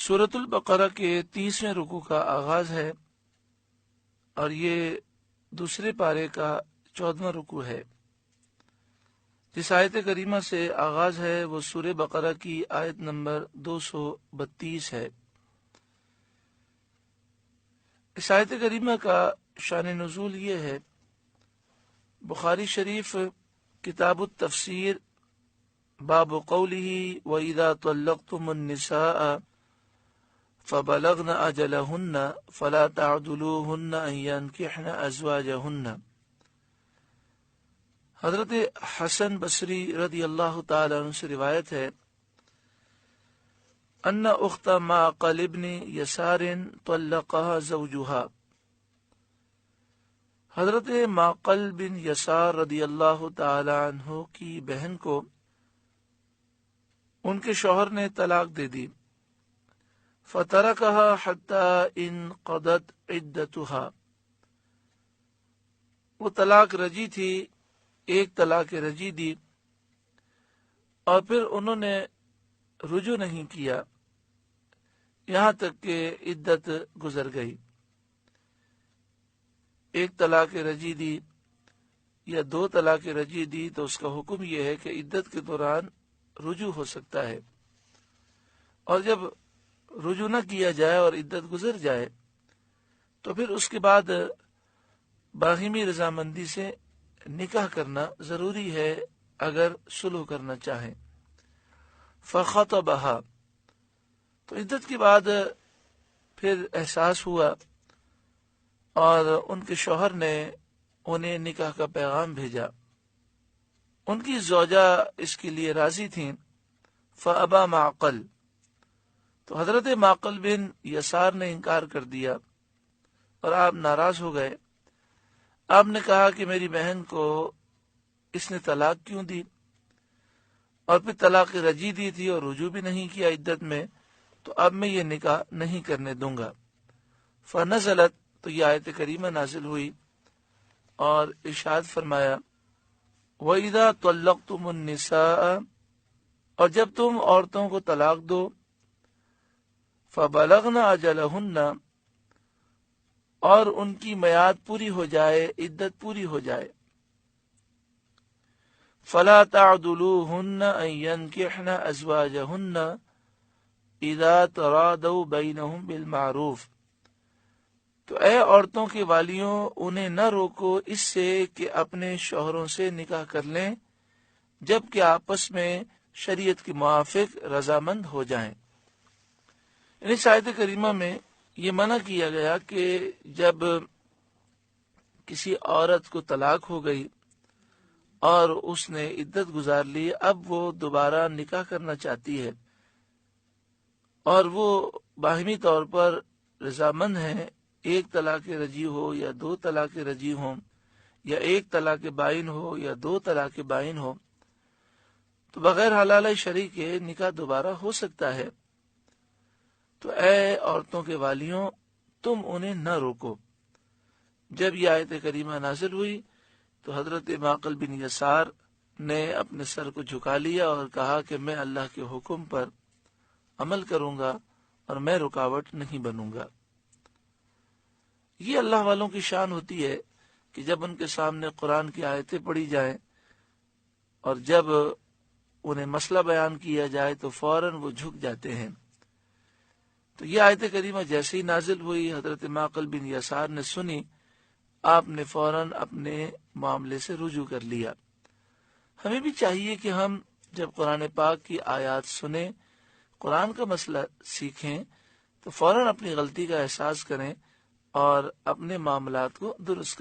سورۃ البقرہ کے 30ویں رکوع کا آغاز ہے اور یہ دوسرے پارے کا 14واں رکوع ہے۔ جس آیت کریمہ سے آغاز ہے وہ سورہ بقرہ کی آیت نمبر 232 ہے۔ اس آیت کریمہ کا شان نزول یہ ہے، بخاری شریف کتاب التفسیر باب قولہ وَإِذَا طَلَّقْتُمُ النِّسَاءَ فَبَلَغْنَ أَجَلَهُنَّ فَلَا تَعْضُلُوهُنَّ أَن يَنكِحْنَ أَزْوَاجَهُنَّ۔ حضرت حسن بصری رضی اللہ تعالی عنہ سے روایت ہے، ان اخت معقل ابن یسار طلقها زوجها۔ حضرت معقل بن یسار رضی اللہ تعالی عنہ کی بہن کو ان کے شوہر نے طلاق دے دی۔ فَتَرَكَهَا حَتَّى انقضت عدتها۔ وہ طلاق رجی تھی، ایک طلاق رجی دی اور پھر انہوں نے رجوع نہیں کیا یہاں تک کہ عدت گزر گئی۔ ایک طلاق رجی دی یا دو طلاق رجی دی تو اس کا حکم یہ ہے کہ عدت کے دوران رجوع ہو سکتا ہے، اور جب رجوع نہ کیا جائے اور عدت گزر جائے تو پھر اس کے بعد باہمی رضامندی سے نکاح کرنا ضروری ہے اگر صلح کرنا چاہیں۔ فخطبها، تو عدت کے بعد پھر احساس ہوا اور ان کے شوہر نے انہیں نکاح کا پیغام بھیجا۔ ان کی زوجہ اس کے لیے راضی تھیں۔ فابا معقل، تو حضرت معقل بن یسار نے انکار کر دیا اور آپ ناراض ہو گئے۔ آپ نے کہا کہ میری بہن کو اس نے طلاق کیوں دی، اور پھر طلاق رجی دی تھی اور رجوع بھی نہیں کیا عدت میں، تو اب میں یہ نکاح نہیں کرنے دوں گا۔ فنزلت، تو یہ آیت کریمہ نازل ہوئی اور ارشاد فرمایا، وَإِذَا طَلَّقْتُمُ النِّسَاءَ، اور جب تم عورتوں کو طلاق دو، فَبَلَغْنَ أَجَلَهُنَّ، اور ان کی میعاد پوری ہو جائے، عدت پوری ہو جائے، فَلَا تَعْضُلُوهُنَّ أَن يَنكِحْنَ أَزْوَاجَهُنَّ إِذَا تَرَاضَوْا بَيْنَهُم بِالْمَعْرُوفِ، تو اے عورتوں کے والیوں، انہیں نہ روکو اس سے کہ اپنے شوہروں سے نکاح کر لیں جب کہ آپس میں شریعت کے موافق رضامند ہو جائیں۔ اس آیت کریمہ میں یہ منع کیا گیا کہ جب کسی عورت کو طلاق ہو گئی اور اس نے عدت گزار لی، اب وہ دوبارہ نکاح کرنا چاہتی ہے اور وہ باہمی طور پر رضامند ہے، ایک طلاق رجی ہو یا دو طلاق رجی ہوں، یا ایک طلاق بائن ہو یا دو طلاق بائن ہو، تو بغیر حلالہ شرعی کے نکاح دوبارہ ہو سکتا ہے۔ تو اے عورتوں کے والیوں، تم انہیں نہ روکو۔ جب یہ آیت کریمہ نازل ہوئی تو حضرت معقل بن یسار نے اپنے سر کو جھکا لیا اور کہا کہ میں اللہ کے حکم پر عمل کروں گا اور میں رکاوٹ نہیں بنوں گا۔ یہ اللہ والوں کی شان ہوتی ہے کہ جب ان کے سامنے قرآن کی آیتیں پڑھی جائیں اور جب انہیں مسئلہ بیان کیا جائے تو فوراً وہ جھک جاتے ہیں۔ تو یہ آیت کریمہ جیسے ہی نازل ہوئی، حضرت معقل بن یسار نے سنی، آپ نے فوراً اپنے معاملے سے رجوع کر لیا۔ ہمیں بھی چاہیے کہ ہم جب قرآن پاک کی آیات سنیں، قرآن کا مسئلہ سیکھیں، تو فوراً اپنی غلطی کا احساس کریں اور اپنے معاملات کو درست کریں۔